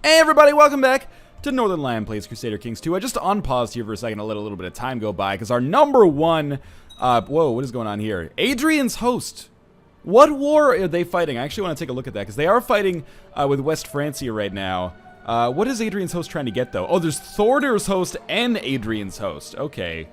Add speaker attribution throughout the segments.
Speaker 1: Hey everybody, welcome back to Northernlion Plays Crusader Kings 2. I just unpaused here for a second to let a little bit of time go by, because our number one, whoa, what is going on here? Adrian's host. What war are they fighting? I actually want to take a look at that, because they are fighting with West Francia right now. What is Adrian's host trying to get, though? Oh, there's Thorder's host and Adrian's host. Okay.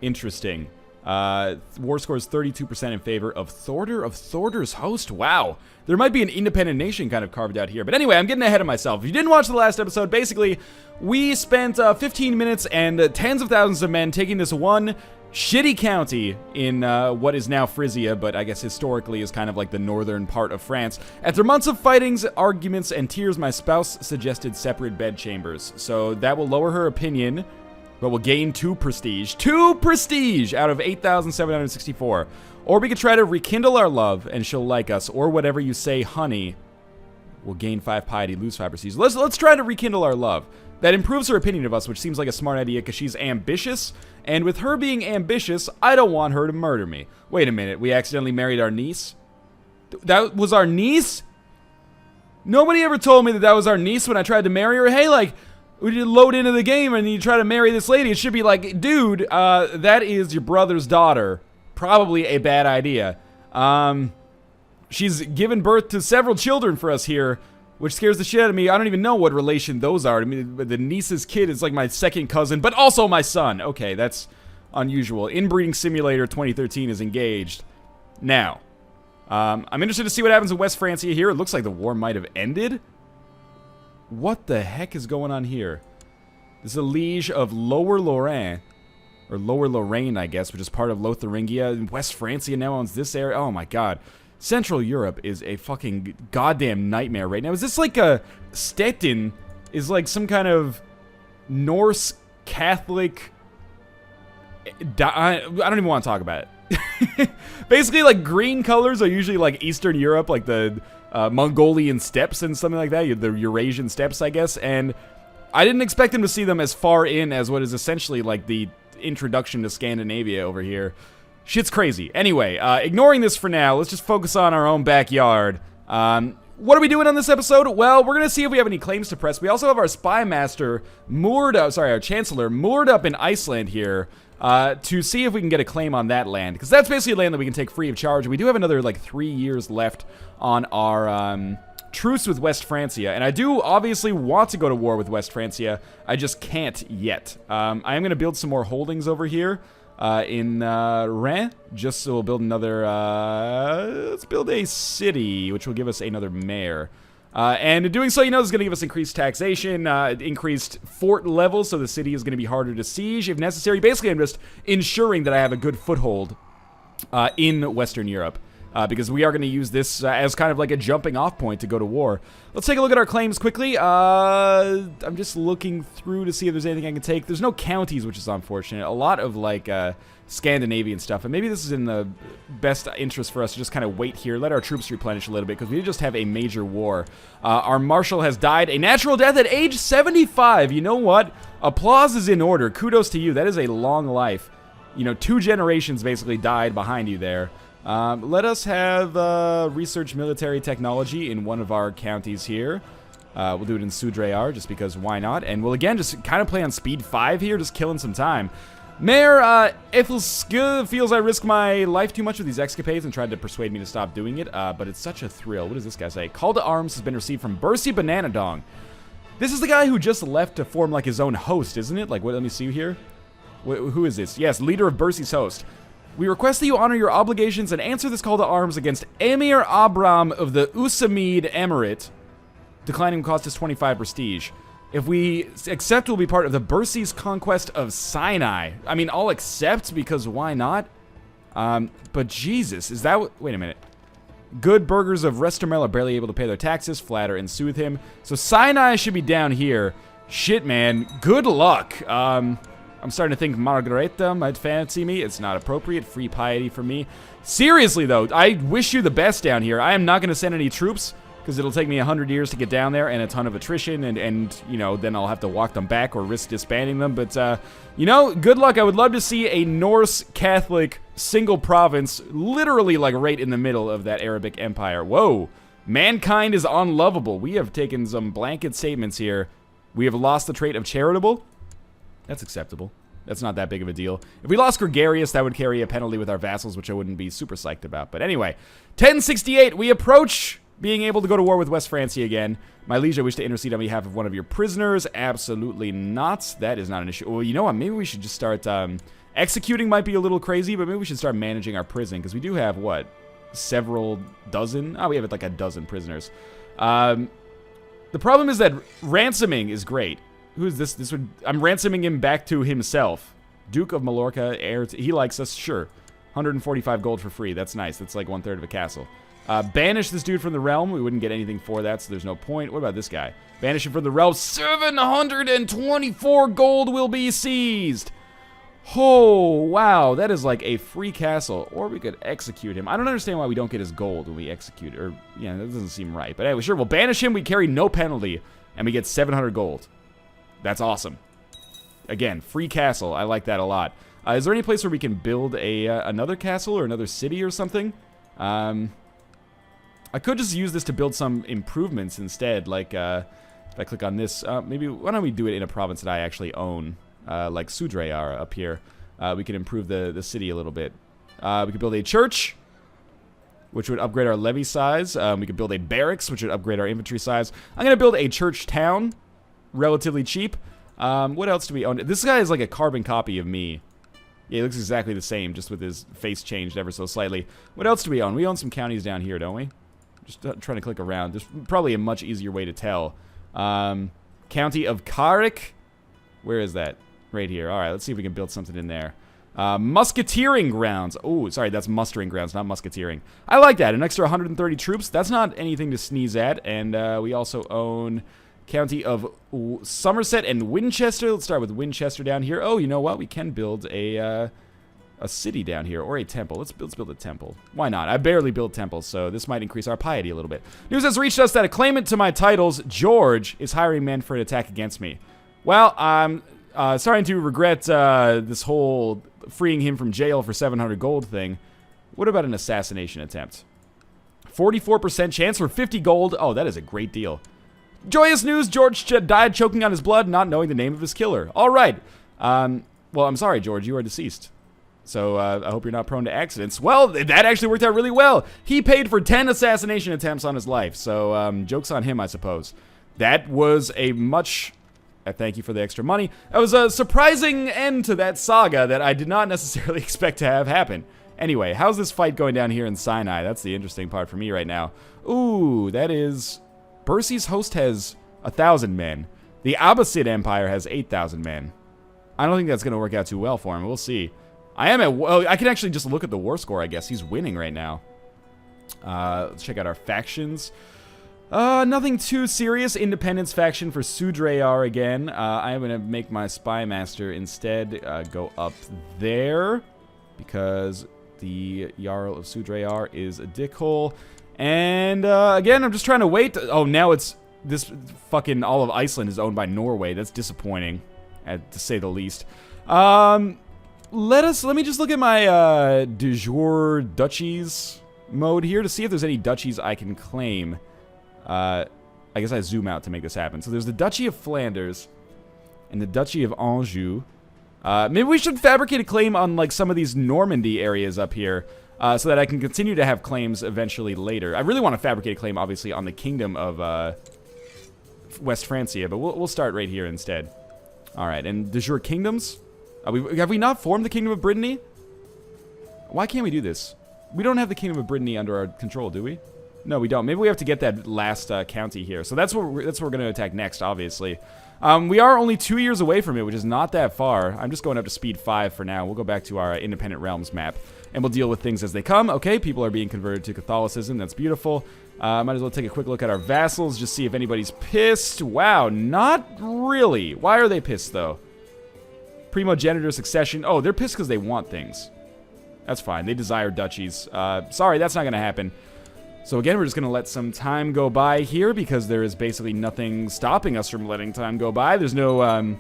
Speaker 1: Interesting. War score is 32% in favor of Thorder's host. Wow. There might be an independent nation kind of carved out here. But anyway, I'm getting ahead of myself. If you didn't watch the last episode, basically, we spent 15 minutes and tens of thousands of men taking this one shitty county in what is now Frisia, but I guess historically is kind of like the northern part of France. After months of fightings, arguments, and tears, my spouse suggested separate bedchambers. So that will lower her opinion, but we'll gain 2 prestige. 2 prestige out of 8,764. Or we could try to rekindle our love, and she'll like us. Or whatever you say, honey. We'll gain 5 piety, lose 5 prestige. Let's try to rekindle our love. That improves her opinion of us, which seems like a smart idea because she's ambitious. And with her being ambitious, I don't want her to murder me. Wait a minute, we accidentally married our niece? That was our niece? Nobody ever told me that that was our niece when I tried to marry her. Hey, like, we did load into the game and you try to marry this lady. It should be like, dude, that is your brother's daughter. Probably a bad idea. She's given birth to several children for us here, which scares the shit out of me. I don't even know what relation those are. I mean, the niece's kid is like my second cousin, but also my son. Okay, that's unusual. Inbreeding Simulator 2013 is engaged. Now, I'm interested to see what happens in West Francia here. It looks like the war might have ended. What the heck is going on here? This is a liege of Lower Lorraine. Or Lower Lorraine, I guess, which is part of Lotharingia. And West Francia now owns this area. Oh my god. Central Europe is a fucking goddamn nightmare right now. Is this like a... Stettin is like some kind of Norse Catholic... I don't even want to talk about it. Basically, like, green colors are usually like Eastern Europe, like the Mongolian steppes and something like that. The Eurasian steppes, I guess. And I didn't expect them to see them as far in as what is essentially like the introduction to Scandinavia over here. Shit's crazy. Anyway, ignoring this for now, let's just focus on our own backyard. What are we doing on this episode? Well, we're gonna see if we have any claims to press. We also have our spy master moored up, our chancellor moored up in Iceland here, to see if we can get a claim on that land, because that's basically land that we can take free of charge. We do have another like 3 years left on our truce with West Francia, and I do obviously want to go to war with West Francia. I just can't yet. I am going to build some more holdings over here in Rennes, just so we'll build another, let's build a city, which will give us another mayor. And in doing so, you know, this is going to give us increased taxation, increased fort levels, so the city is going to be harder to siege if necessary. Basically, I'm just ensuring that I have a good foothold in Western Europe. Because we are going to use this as kind of like a jumping off point to go to war. Let's take a look at our claims quickly. I'm just looking through to see if there's anything I can take. There's no counties, which is unfortunate. A lot of like Scandinavian stuff. And maybe this is in the best interest for us to just kind of wait here. Let our troops replenish a little bit because we just have a major war. Our marshal has died a natural death at age 75. You know what? Applause is in order. Kudos to you. That is a long life. You know, 2 generations basically died behind you there. Let us have research military technology in one of our counties here. We'll do it in Sudreyar, just because why not? And we'll again just kind of play on speed 5 here, just killing some time. Mayor Iffelske feels I risk my life too much with these escapades and tried to persuade me to stop doing it, but it's such a thrill. What does this guy say? Call to arms has been received from Bursey Bananadong. This is the guy who just left to form like his own host, isn't it? Like, what? Let me see here. Who is this? Yes, leader of Bursey's host. We request that you honor your obligations and answer this call to arms against Emir Abram of the Usamid Emirate. Declining will cost us 25 prestige. If we accept, we'll be part of the Bursey's conquest of Sinai. I mean, I'll accept because why not? But Jesus, is that what... Wait a minute. Good burghers of Restormel are barely able to pay their taxes. Flatter and soothe him. So Sinai should be down here. Shit, man. Good luck. I'm starting to think Margareta might fancy me. It's not appropriate. Free piety for me. Seriously, though, I wish you the best down here. I am not going to send any troops because it'll take me 100 years to get down there and a ton of attrition, and you know, then I'll have to walk them back or risk disbanding them. But, you know, good luck. I would love to see a Norse Catholic single province literally like right in the middle of that Arabic Empire. Whoa. Mankind is unlovable. We have taken some blanket statements here. We have lost the trait of charitable. That's acceptable. That's not that big of a deal. If we lost gregarious, that would carry a penalty with our vassals, which I wouldn't be super psyched about. But anyway, 1068, we approach being able to go to war with West Francia again. My liege, I wish to intercede on behalf of one of your prisoners. Absolutely not. That is not an issue. Well, you know what? Maybe we should just start... executing might be a little crazy, but maybe we should start managing our prison, because we do have, what, several dozen? Oh, we have like a dozen prisoners. The problem is that ransoming is great. Who is this? I'm ransoming him back to himself. Duke of Mallorca, heir he likes us, sure. 145 gold for free. That's nice. That's like 1/3 of a castle. Banish this dude from the realm. We wouldn't get anything for that, so there's no point. What about this guy? Banish him from the realm. 724 gold will be seized. Oh, wow. That is like a free castle. Or we could execute him. I don't understand why we don't get his gold when we execute. Or, yeah, that doesn't seem right. But anyway, sure, we'll banish him. We carry no penalty. And we get 700 gold. That's awesome. Again, free castle. I like that a lot. Is there any place where we can build another castle or another city or something? I could just use this to build some improvements instead. Like, if I click on this, maybe, why don't we do it in a province that I actually own? Like Sudrayar up here. We can improve the city a little bit. We could build a church, which would upgrade our levy size. We could build a barracks, which would upgrade our infantry size. I'm going to build a church town, relatively cheap. What else do we own? This guy is like a carbon copy of me. Yeah, he looks exactly the same, just with his face changed ever so slightly. What else do we own? We own some counties down here, don't we? Just trying to click around. There's probably a much easier way to tell. County of Carrick. Where is that? Right here. All right, let's see if we can build something in there. Musketeering grounds. Oh, sorry, that's mustering grounds, not musketeering. I like that. An extra 130 troops. That's not anything to sneeze at. And we also own County of Somerset and Winchester. Let's start with Winchester down here. Oh, you know what? We can build a city down here, or a temple. Let's build a temple. Why not? I barely build temples, so this might increase our piety a little bit. News has reached us that a claimant to my titles, George, is hiring men for an attack against me. Well, I'm starting to regret this whole freeing him from jail for 700 gold thing. What about an assassination attempt? 44% chance for 50 gold. Oh, that is a great deal. Joyous news, George died choking on his blood, not knowing the name of his killer. All right. Well, I'm sorry, George. You are deceased. So I hope you're not prone to accidents. Well, that actually worked out really well. He paid for 10 assassination attempts on his life. So joke's on him, I suppose. That was a much... thank you for the extra money. That was a surprising end to that saga that I did not necessarily expect to have happen. Anyway, how's this fight going down here in Sinai? That's the interesting part for me right now. Ooh, that is... Bercy's host has 1,000 men. The Abbasid Empire has 8,000 men. I don't think that's going to work out too well for him. We'll see. I am at... Well, I can actually just look at the war score, I guess. He's winning right now. Let's check out our factions. Nothing too serious. Independence faction for Sudrayar again. I'm going to make my spy master instead go up there, because the Jarl of Sudrayar is a dickhole. And again, I'm just trying to wait. Oh, now it's this fucking all of Iceland is owned by Norway. That's disappointing, to say the least. Let me just look at my de jure duchies mode here to see if there's any duchies I can claim. I guess I zoom out to make this happen. So there's the Duchy of Flanders and the Duchy of Anjou. Maybe we should fabricate a claim on like some of these Normandy areas up here, so that I can continue to have claims eventually later. I really want to fabricate a claim, obviously, on the Kingdom of West Francia, but we'll start right here instead. All right, and de jure kingdoms. Have we not formed the Kingdom of Brittany? Why can't we do this? We don't have the Kingdom of Brittany under our control, do we? No, we don't. Maybe we have to get that last county here. So that's what we're going to attack next, obviously. We are only 2 years away from it, which is not that far. I'm just going up to speed 5 for now. We'll go back to our Independent Realms map, and we'll deal with things as they come. Okay, people are being converted to Catholicism. That's beautiful. Might as well take a quick look at our vassals, just see if anybody's pissed. Wow, not really. Why are they pissed, though? Primogeniture succession. Oh, they're pissed because they want things. That's fine. They desire duchies. Sorry, that's not going to happen. So again, we're just going to let some time go by here, because there is basically nothing stopping us from letting time go by. There's no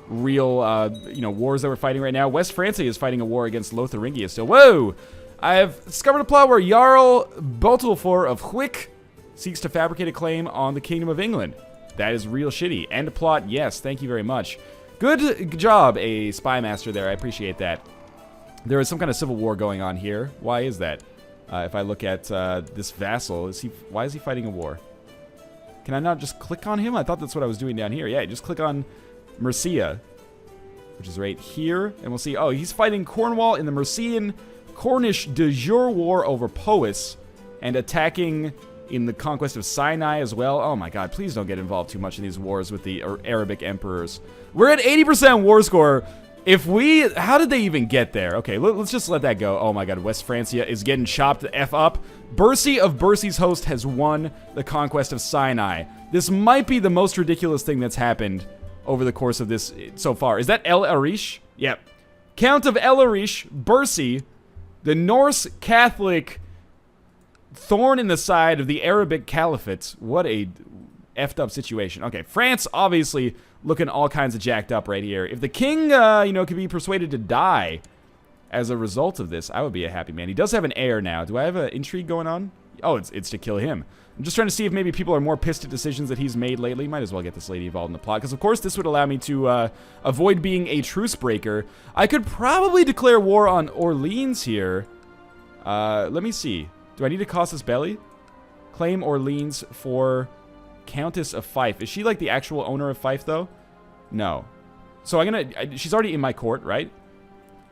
Speaker 1: real, wars that we're fighting right now. West Francia is fighting a war against Lotharingia still. Whoa! I have discovered a plot where Jarl Botelfor of Hwick seeks to fabricate a claim on the Kingdom of England. That is real shitty. End plot, yes, thank you very much. Good job, a spy master there. I appreciate that. There is some kind of civil war going on here. Why is that? If I look at this vassal, why is he fighting a war? Can I not just click on him? I thought that's what I was doing down here. Yeah, just click on Mercia, which is right here, and we'll see. Oh, he's fighting Cornwall in the Mercian Cornish de jure war over Powys, and attacking in the conquest of Sinai as well. Oh my god, please don't get involved too much in these wars with the Arabic emperors. We're at 80% war score. How did they even get there? Okay, let's just let that go. Oh my god, West Francia is getting chopped the F up. Bercy of Bercy's host has won the conquest of Sinai. This might be the most ridiculous thing that's happened over the course of this so far. Is that El Arish? Yep. Count of El Arish, Bercy, the Norse Catholic thorn in the side of the Arabic Caliphate. What a effed up situation. Okay, France obviously looking all kinds of jacked up right here. If the king, could be persuaded to die as a result of this, I would be a happy man. He does have an heir now. Do I have an intrigue going on? Oh, it's to kill him. I'm just trying to see if maybe people are more pissed at decisions that he's made lately. Might as well get this lady involved in the plot, because of course this would allow me to avoid being a truce breaker. I could probably declare war on Orleans here. Let me see. Do I need to casus belli? Claim Orleans for Countess of Fife. Is she like the actual owner of Fife though? No. So she's already in my court, right?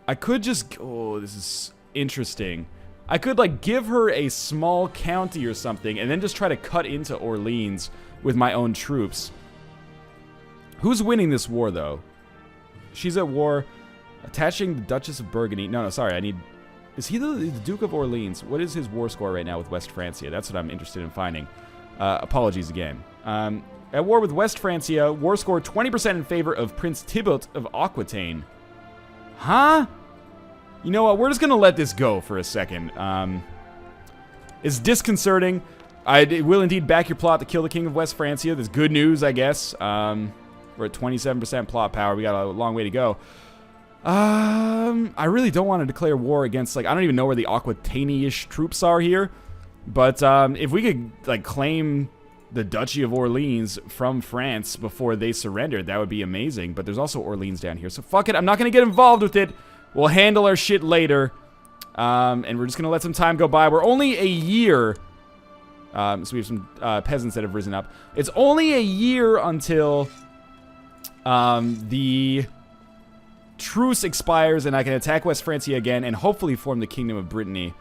Speaker 1: I could just, oh, this is interesting. I could like give her a small county or something and then just try to cut into Orleans with my own troops. Who's winning this war though? She's at war. Attaching the Duchess of Burgundy. No, sorry, is he the Duke of Orleans? What is his war score right now with West Francia? That's what I'm interested in finding. Apologies again. At war with West Francia, war score 20% in favor of Prince Thibaut of Aquitaine. Huh? You know what? We're just going to let this go for a second. It's disconcerting. I will indeed back your plot to kill the King of West Francia. That's good news, I guess. We're at 27% plot power. We got a long way to go. I really don't want to declare war against, like, I don't even know where the Aquitaine-ish troops are here. But if we could, like, claim the Duchy of Orleans from France before they surrendered, that would be amazing. But there's also Orleans down here. So fuck it. I'm not going to get involved with it. We'll handle our shit later. And we're just going to let some time go by. We're only a year. So we have some peasants that have risen up. It's only a year until the truce expires and I can attack West Francia again and hopefully form the Kingdom of Brittany.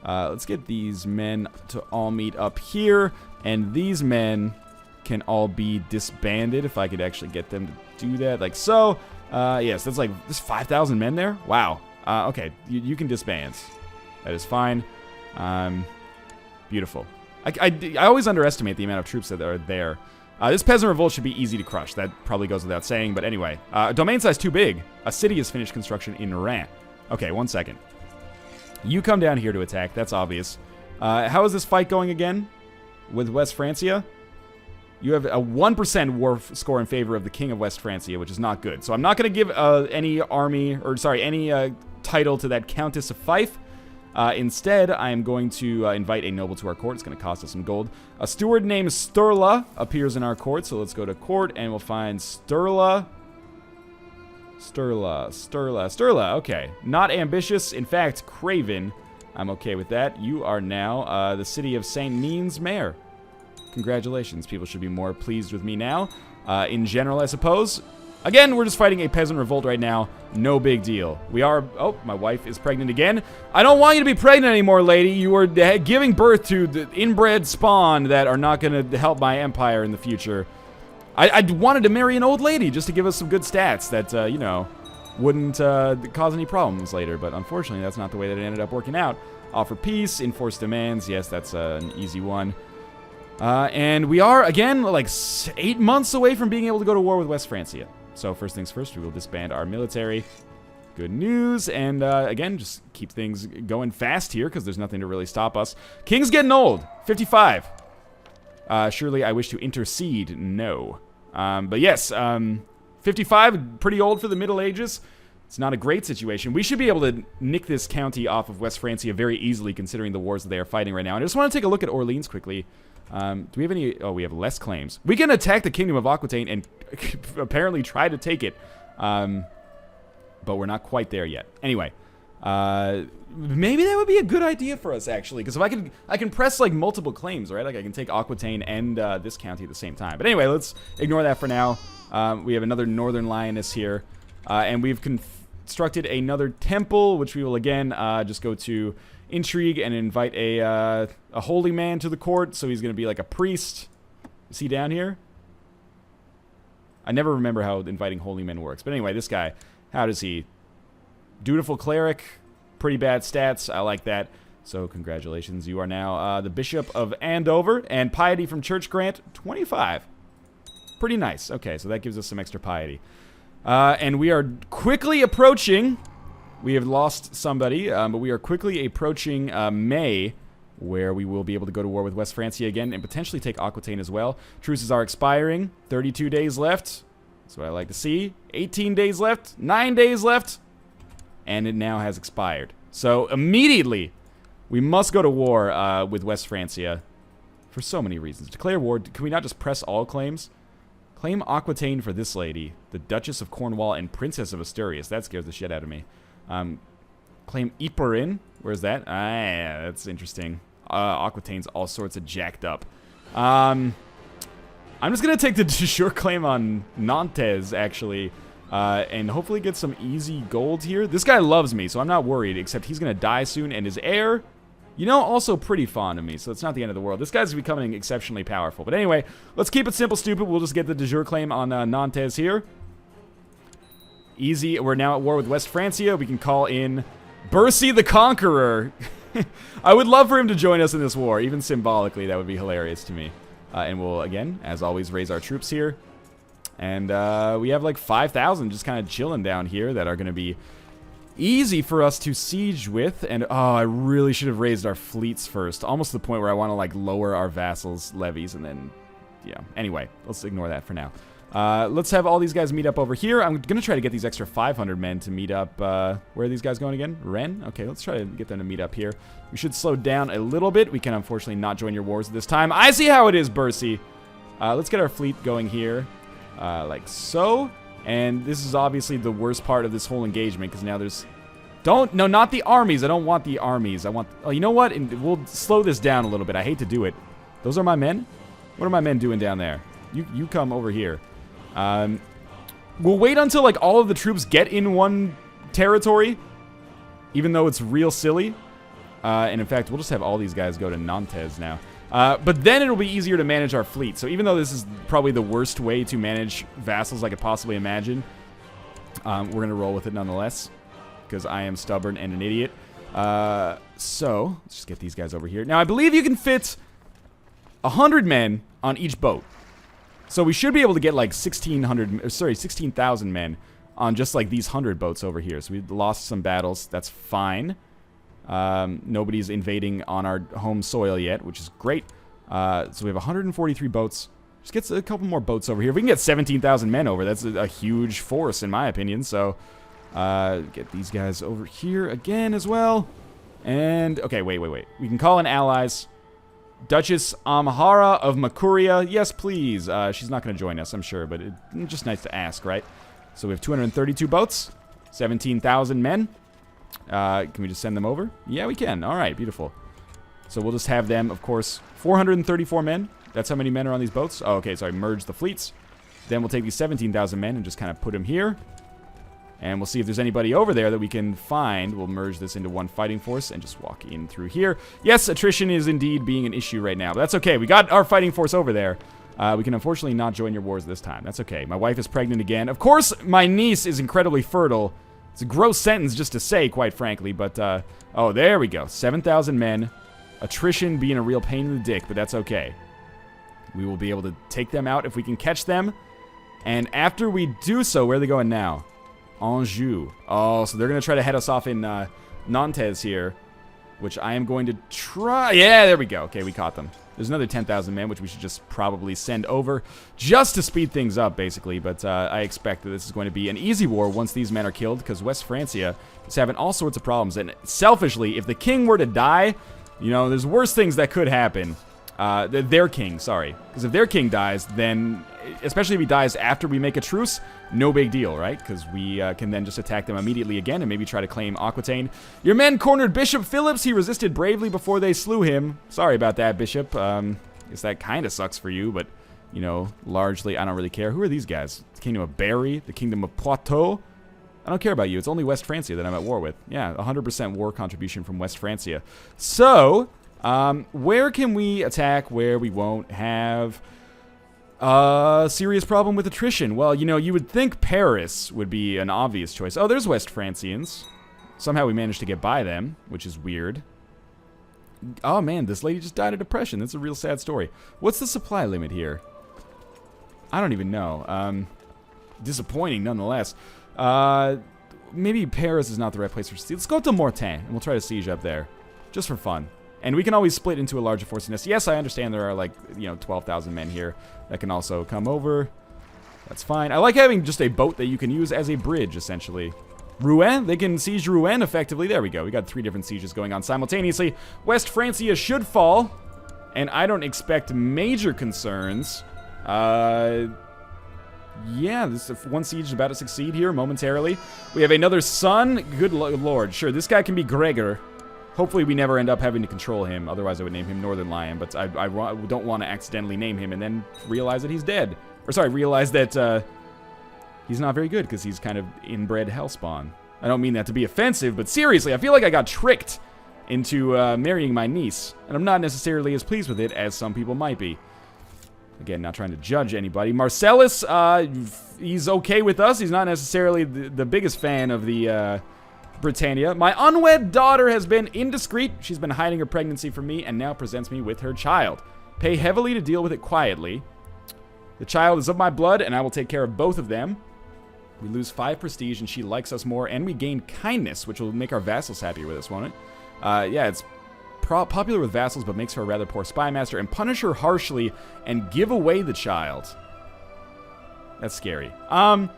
Speaker 1: Let's get these men to all meet up here. And these men can all be disbanded if I could actually get them to do that. Like so. Yes, that's like, there's 5,000 men there? Wow. Okay, you can disband. That is fine. Beautiful. I always underestimate the amount of troops that are there. This peasant revolt should be easy to crush. That probably goes without saying, but anyway. Domain size too big. A city has finished construction in Reims. Okay, 1 second. You come down here to attack. That's obvious. How is this fight going again with West Francia? You have a 1% war score in favor of the King of West Francia, which is not good. So I'm not going to give any title to that Countess of Fife. Instead, I am going to invite a noble to our court. It's going to cost us some gold. A steward named Sturla appears in our court, so let's go to court, and we'll find Sturla. Sturla, okay. Not ambitious, in fact, craven. I'm okay with that. You are now the city of St. Means mayor. Congratulations. People should be more pleased with me now. In general, I suppose. Again, we're just fighting a peasant revolt right now. No big deal. We are... Oh, my wife is pregnant again. I don't want you to be pregnant anymore, lady. You are giving birth to the inbred spawn that are not going to help my empire in the future. I wanted to marry an old lady just to give us some good stats that, wouldn't cause any problems later. But unfortunately, that's not the way that it ended up working out. Offer peace, enforce demands. Yes, that's an easy one. And we are, again, like 8 months away from being able to go to war with West Francia. So first things first, we will disband our military. Good news. And again, just keep things going fast here because there's nothing to really stop us. King's getting old. 55. Surely I wish to intercede. No. But yes, 55, pretty old for the Middle Ages. It's not a great situation. We should be able to nick this county off of West Francia very easily considering the wars that they are fighting right now. And I just want to take a look at Orleans quickly. Do we have any... Oh, we have less claims. We can attack the Kingdom of Aquitaine and apparently try to take it. But we're not quite there yet. Anyway, maybe that would be a good idea for us, actually. Because if I can press, like, multiple claims, right? Like, I can take Aquitaine and this county at the same time. But anyway, let's ignore that for now. We have another Northern Lioness here. And we've constructed another temple, which we will, again, just go to intrigue and invite a holy man to the court. So he's going to be like a priest. Is he down here? I never remember how inviting holy men works. But anyway, this guy, how does he? Dutiful cleric, pretty bad stats. I like that. So congratulations, you are now the Bishop of Andover. And piety from Church Grant, 25. Pretty nice. Okay, so that gives us some extra piety. And we are quickly approaching... We have lost somebody, but we are quickly approaching May, where we will be able to go to war with West Francia again and potentially take Aquitaine as well. Truces are expiring. 32 days left. That's what I like to see. 18 days left. 9 days left. And it now has expired. So immediately, we must go to war with West Francia for so many reasons. Declare war. Can we not just press all claims? Claim Aquitaine for this lady, the Duchess of Cornwall and Princess of Asturias. That scares the shit out of me. Claim Ypres. Where's that? Yeah, that's interesting. Aquitaine's all sorts of jacked up. I'm just going to take the de jure claim on Nantes, actually, and hopefully get some easy gold here. This guy loves me, so I'm not worried, except he's going to die soon, and his heir, you know, also pretty fond of me, so it's not the end of the world. This guy's becoming exceptionally powerful. But anyway, let's keep it simple, stupid. We'll just get the de jure claim on Nantes here. Easy. We're now at war with West Francia. We can call in Bercy the Conqueror. I would love for him to join us in this war. Even symbolically, that would be hilarious to me. And we'll, again, as always, raise our troops here. And we have like 5,000 just kind of chilling down here that are going to be easy for us to siege with. And, oh, I really should have raised our fleets first. Almost to the point where I want to, like, lower our vassals' levies and then, yeah. Anyway, let's ignore that for now. Let's have all these guys meet up over here. I'm going to try to get these extra 500 men to meet up. Where are these guys going again? Rennes? Okay, let's try to get them to meet up here. We should slow down a little bit. We can unfortunately not join your wars at this time. I see how it is, Bercy. Let's get our fleet going here. Like so. And this is obviously the worst part of this whole engagement because now there's... No, not the armies. I don't want the armies. I want... Oh, you know what? We'll slow this down a little bit. I hate to do it. Those are my men? What are my men doing down there? You come over here. We'll wait until, like, all of the troops get in one territory, even though it's real silly. And in fact, we'll just have all these guys go to Nantes now. But then it'll be easier to manage our fleet. So even though this is probably the worst way to manage vassals I could possibly imagine, we're going to roll with it nonetheless, because I am stubborn and an idiot. So let's just get these guys over here. Now, I believe you can fit 100 men on each boat. So we should be able to get like 16,000 men on just like these 100 boats over here. So we lost some battles. That's fine. Nobody's invading on our home soil yet, which is great. So we have 143 boats. Just get a couple more boats over here. If we can get 17,000 men over, that's a huge force in my opinion. So get these guys over here again as well. And, okay, wait. We can call in allies. Duchess Amhara of Makuria. Yes, please. She's not going to join us, I'm sure, but it's just nice to ask, right? So we have 232 boats, 17,000 men. Can we just send them over? Yeah, we can. All right, beautiful. So we'll just have them, of course, 434 men. That's how many men are on these boats. Oh, okay, sorry, merge the fleets. Then we'll take these 17,000 men and just kind of put them here. And we'll see if there's anybody over there that we can find. We'll merge this into one fighting force and just walk in through here. Yes, attrition is indeed being an issue right now, but that's okay. We got our fighting force over there. We can unfortunately not join your wars this time. That's okay. My wife is pregnant again. Of course, my niece is incredibly fertile. It's a gross sentence just to say, quite frankly, but, oh, there we go. 7,000 men. Attrition being a real pain in the dick, but that's okay. We will be able to take them out if we can catch them. And after we do so, where are they going now? Anjou. Oh, so they're going to try to head us off in Nantes here, which I am going to try. Yeah, there we go. Okay, we caught them. There's another 10,000 men, which we should just probably send over just to speed things up, basically. But I expect that this is going to be an easy war once these men are killed, because West Francia is having all sorts of problems. And selfishly, if the king were to die, you know, there's worse things that could happen. Their king, sorry. Because if their king dies, then, especially if he dies after we make a truce, no big deal, right? Because we can then just attack them immediately again and maybe try to claim Aquitaine. Your men cornered Bishop Phillips. He resisted bravely before they slew him. Sorry about that, Bishop. Guess that kind of sucks for you, but, you know, largely I don't really care. Who are these guys? The Kingdom of Berry, the Kingdom of Poitou. I don't care about you. It's only West Francia that I'm at war with. Yeah, 100% war contribution from West Francia. So, where can we attack where we won't have a serious problem with attrition? Well, you know, you would think Paris would be an obvious choice. Oh, there's West Francians. Somehow we managed to get by them, which is weird. Oh, man, this lady just died of depression. That's a real sad story. What's the supply limit here? I don't even know. Disappointing, nonetheless. Maybe Paris is not the right place for siege. Let's go to Mortain, and we'll try to siege up there. Just for fun. And we can always split into a larger force in this. Yes, I understand there are, like, you know, 12,000 men here that can also come over. That's fine. I like having just a boat that you can use as a bridge, essentially. Rouen, they can siege Rouen effectively. There we go. We got 3 different sieges going on simultaneously. West Francia should fall, and I don't expect major concerns. Yeah, this one siege is about to succeed here momentarily. We have another son. Good lord. Sure, this guy can be Gregor. Hopefully we never end up having to control him. Otherwise I would name him Northernlion. But I don't want to accidentally name him and then realize that he's dead. Or sorry, realize that he's not very good because he's kind of inbred hellspawn. I don't mean that to be offensive, but seriously, I feel like I got tricked into marrying my niece. And I'm not necessarily as pleased with it as some people might be. Again, not trying to judge anybody. Marcellus, he's okay with us. He's not necessarily the biggest fan of the Britannia. My unwed daughter has been indiscreet. She's been hiding her pregnancy from me and now presents me with her child. Pay heavily to deal with it quietly. The child is of my blood, and I will take care of both of them. We lose 5 prestige, and she likes us more, and we gain kindness, which will make our vassals happier with us, won't it? Yeah, it's popular with vassals, but makes her a rather poor spymaster, and punish her harshly and give away the child. That's scary. I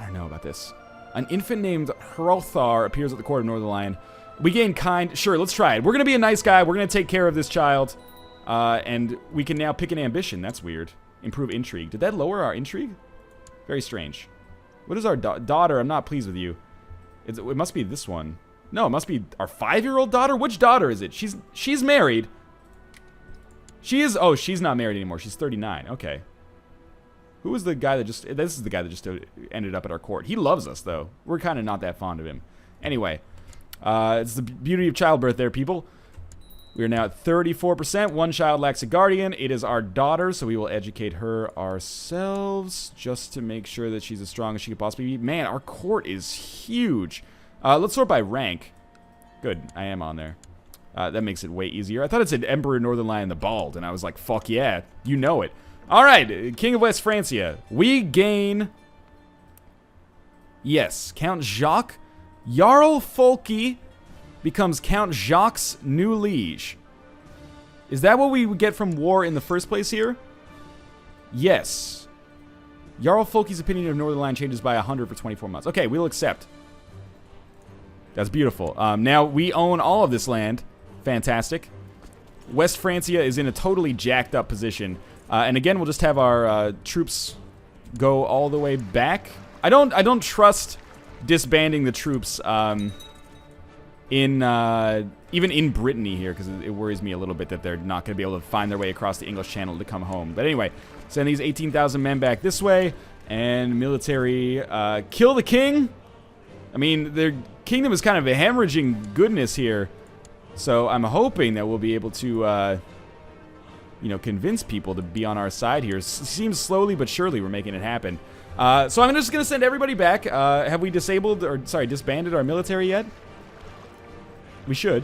Speaker 1: don't know about this. An infant named Hrothar appears at the court of Northernlion. We gain kind. Sure, let's try it. We're going to be a nice guy. We're going to take care of this child. And we can now pick an ambition. That's weird. Improve intrigue. Did that lower our intrigue? Very strange. What is our daughter? I'm not pleased with you. It must be this one. No, it must be our 5-year-old daughter. Which daughter is it? She's married. She is. Oh, she's not married anymore. She's 39. Okay. Who was the guy that just... This is the guy that just ended up at our court. He loves us, though. We're kind of not that fond of him. Anyway. It's the beauty of childbirth there, people. We are now at 34%. One child lacks a guardian. It is our daughter, so we will educate her ourselves just to make sure that she's as strong as she could possibly be. Man, our court is huge. Let's sort by rank. Good, I am on there. That makes it way easier. I thought it said Emperor Northernlion the Bald, and I was like, fuck yeah, you know it. All right, King of West Francia. We gain... Yes, Count Jacques. Jarl Folky becomes Count Jacques' new liege. Is that what we would get from war in the first place here? Yes. Jarl Folky's opinion of Northernlion changes by 100 for 24 months. Okay, we'll accept. That's beautiful. Now, we own all of this land. Fantastic. West Francia is in a totally jacked up position. And again, we'll just have our troops go all the way back. I don't trust disbanding the troops even in Brittany here, because it worries me a little bit that they're not going to be able to find their way across the English Channel to come home. But anyway, send these 18,000 men back this way, and military kill the king. I mean, their kingdom is kind of a hemorrhaging goodness here, so I'm hoping that we'll be able to you know, convince people to be on our side here. Seems slowly but surely we're making it happen. So I'm just going to send everybody back. Have we disbanded our military yet? We should,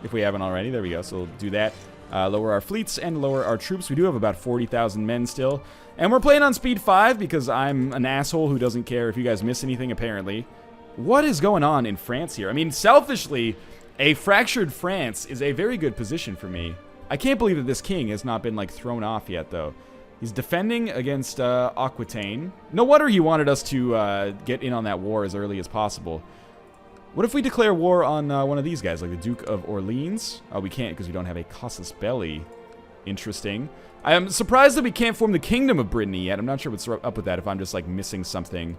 Speaker 1: if we haven't already. There we go. So we'll do that. Lower our fleets and lower our troops. We do have about 40,000 men still. And we're playing on speed 5 because I'm an asshole who doesn't care if you guys miss anything, apparently. What is going on in France here? I mean, selfishly, a fractured France is a very good position for me. I can't believe that this king has not been, like, thrown off yet, though. He's defending against Aquitaine. No wonder he wanted us to get in on that war as early as possible. What if we declare war on one of these guys, like the Duke of Orleans? Oh, we can't because we don't have a casus belli. Interesting. I am surprised that we can't form the Kingdom of Brittany yet. I'm not sure what's up with that, if I'm just, like, missing something.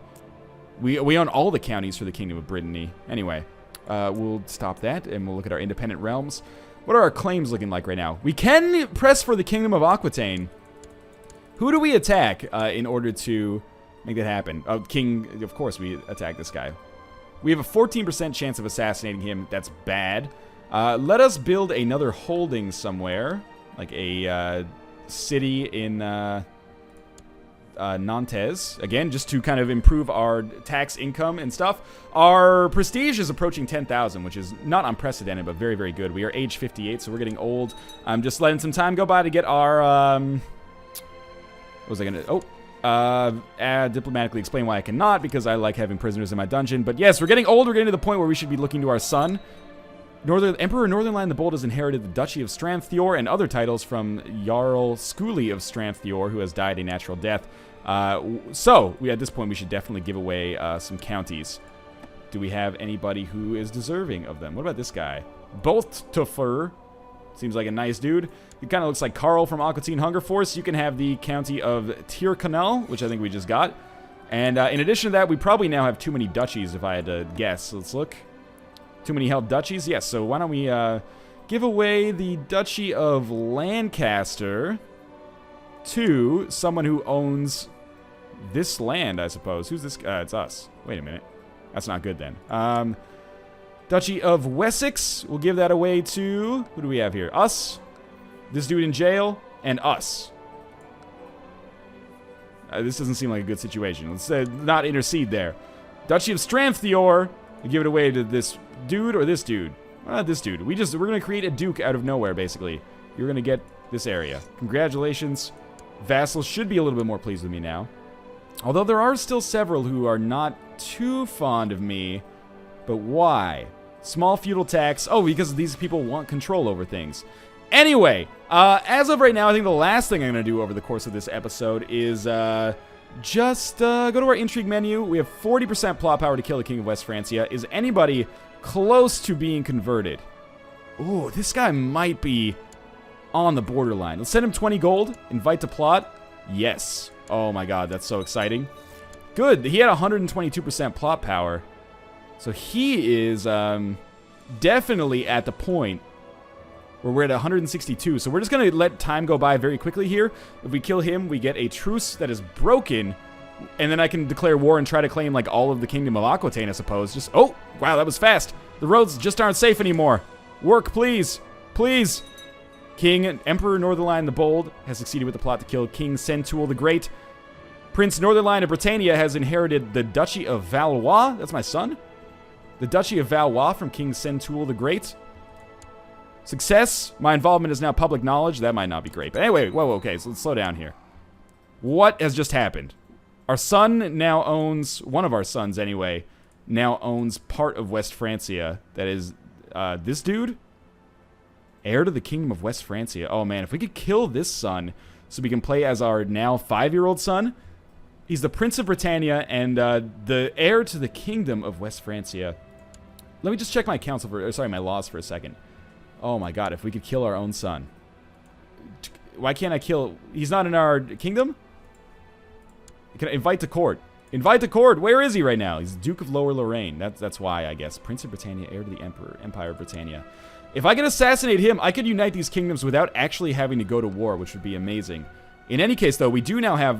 Speaker 1: We own all the counties for the Kingdom of Brittany. Anyway, we'll stop that, and we'll look at our independent realms. What are our claims looking like right now? We can press for the Kingdom of Aquitaine. Who do we attack in order to make that happen? Oh, King, of course we attack this guy. We have a 14% chance of assassinating him. That's bad. Let us build another holding somewhere, like a city in Nantes. Again, just to kind of improve our tax income and stuff. Our prestige is approaching 10,000, which is not unprecedented, but very, very good. We are age 58, so we're getting old. I'm just letting some time go by to get our... what was I gonna... Oh. Diplomatically explain why I cannot, because I like having prisoners in my dungeon. But yes, we're getting old. We're getting to the point where we should be looking to our son. Emperor Northernlion the Bold has inherited the Duchy of Stranthior and other titles from Jarl Skuli of Stranthior, who has died a natural death. So, at this point, we should definitely give away some counties. Do we have anybody who is deserving of them? What about this guy? Boltofur. Seems like a nice dude. He kind of looks like Carl from Aquitaine Hunger Force. You can have the county of Tyrconnell, which I think we just got. And in addition to that, we probably now have too many duchies, if I had to guess. So let's look. Too many held duchies? Yes, so why don't we give away the Duchy of Lancaster to someone who owns this land, I suppose. Who's this? It's us. Wait a minute. That's not good then. Duchy of Wessex, we'll give that away to... Who do we have here? Us, this dude in jail, and us. This doesn't seem like a good situation. Let's not intercede there. Duchy of Stranthior, we'll give it away to this dude or this dude. This dude. We're going to create a duke out of nowhere, basically. You're going to get this area. Congratulations. Vassals should be a little bit more pleased with me now. Although there are still several who are not too fond of me. But why? Small feudal tax. Oh, because these people want control over things. Anyway, as of right now, I think the last thing I'm going to do over the course of this episode is just go to our intrigue menu. We have 40% plot power to kill the King of West Francia. Is anybody close to being converted? Ooh, this guy might be on the borderline. Let's send him 20 gold. Invite to plot. Yes. Oh my god, that's so exciting. Good. He had 122% plot power. So he is definitely at the point where we're at 162. So we're just going to let time go by very quickly here. If we kill him, we get a truce that is broken. And then I can declare war and try to claim, like, all of the Kingdom of Aquitaine, I suppose. Just, oh, wow, that was fast. The roads just aren't safe anymore. Work, please. Please. Emperor Northernlion the Bold has succeeded with the plot to kill King Centuil the Great. Prince Northernlion of Britannia has inherited the Duchy of Valois. That's my son. The Duchy of Valois from King Centuil the Great. Success. My involvement is now public knowledge. That might not be great. But anyway, whoa, okay, so let's slow down here. What has just happened? Our son now owns, one of our sons anyway, now owns part of West Francia. That is this dude. Heir to the Kingdom of West Francia. Oh man, if we could kill this son so we can play as our now 5-year-old son. He's the Prince of Britannia and the heir to the Kingdom of West Francia. Let me just check my council for, sorry, my laws for a second. Oh my god, if we could kill our own son. Why can't I kill, he's not in our kingdom? Can I invite to court? Invite to court, where is he right now? He's Duke of Lower Lorraine, that's why, I guess. Prince of Britannia, heir to the Empire of Britannia. If I could assassinate him, I could unite these kingdoms without actually having to go to war, which would be amazing. In any case, though, we do now have,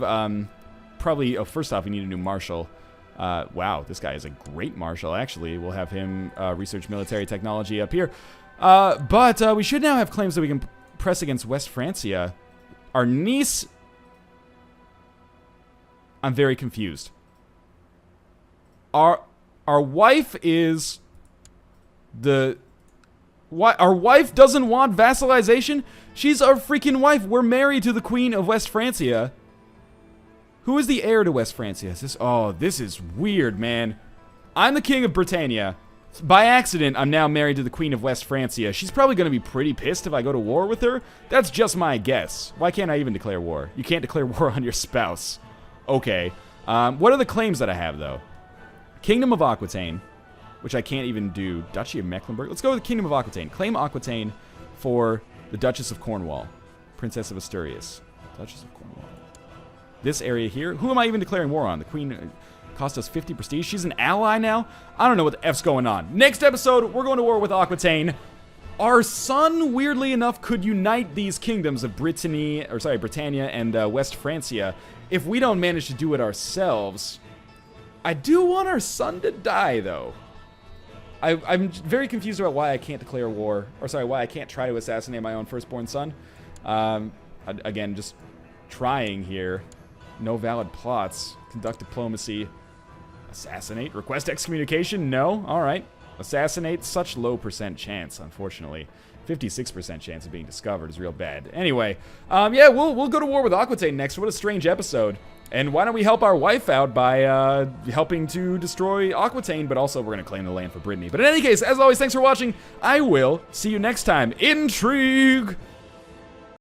Speaker 1: probably, oh, first off, we need a new marshal. Wow, this guy is a great marshal, actually. We'll have him research military technology up here. But we should now have claims that we can press against West Francia. Our niece... I'm very confused. Our wife is... Our wife doesn't want vassalization? She's our freaking wife. We're married to the Queen of West Francia. Who is the heir to West Francia? Is this? Oh, this is weird, man. I'm the King of Britannia. By accident, I'm now married to the Queen of West Francia. She's probably going to be pretty pissed if I go to war with her. That's just my guess. Why can't I even declare war? You can't declare war on your spouse. Okay. What are the claims that I have, though? Kingdom of Aquitaine. which I can't even do. Duchy of Mecklenburg. Let's go with the Kingdom of Aquitaine. Claim Aquitaine for the Duchess of Cornwall. Princess of Asturias. Duchess of Cornwall. This area here. Who am I even declaring war on? The Queen cost us 50 prestige. She's an ally now? I don't know what the F's going on. Next episode, we're going to war with Aquitaine. Our son, weirdly enough, could unite these kingdoms of Britannia and West Francia. If we don't manage to do it ourselves, I do want our son to die, though. I'm very confused about why I can't declare war, why I can't try to assassinate my own firstborn son. Again, just trying here. No valid plots. Conduct diplomacy. Assassinate. Request excommunication. No. All right. Assassinate. Such low percent chance, unfortunately. 56% chance of being discovered is real bad. Anyway, yeah, we'll go to war with Aquitaine next. What a strange episode. And why don't we help our wife out by helping to destroy Aquitaine, but also we're going to claim the land for Brittany. But in any case, as always, thanks for watching. I will see you next time. Intrigue!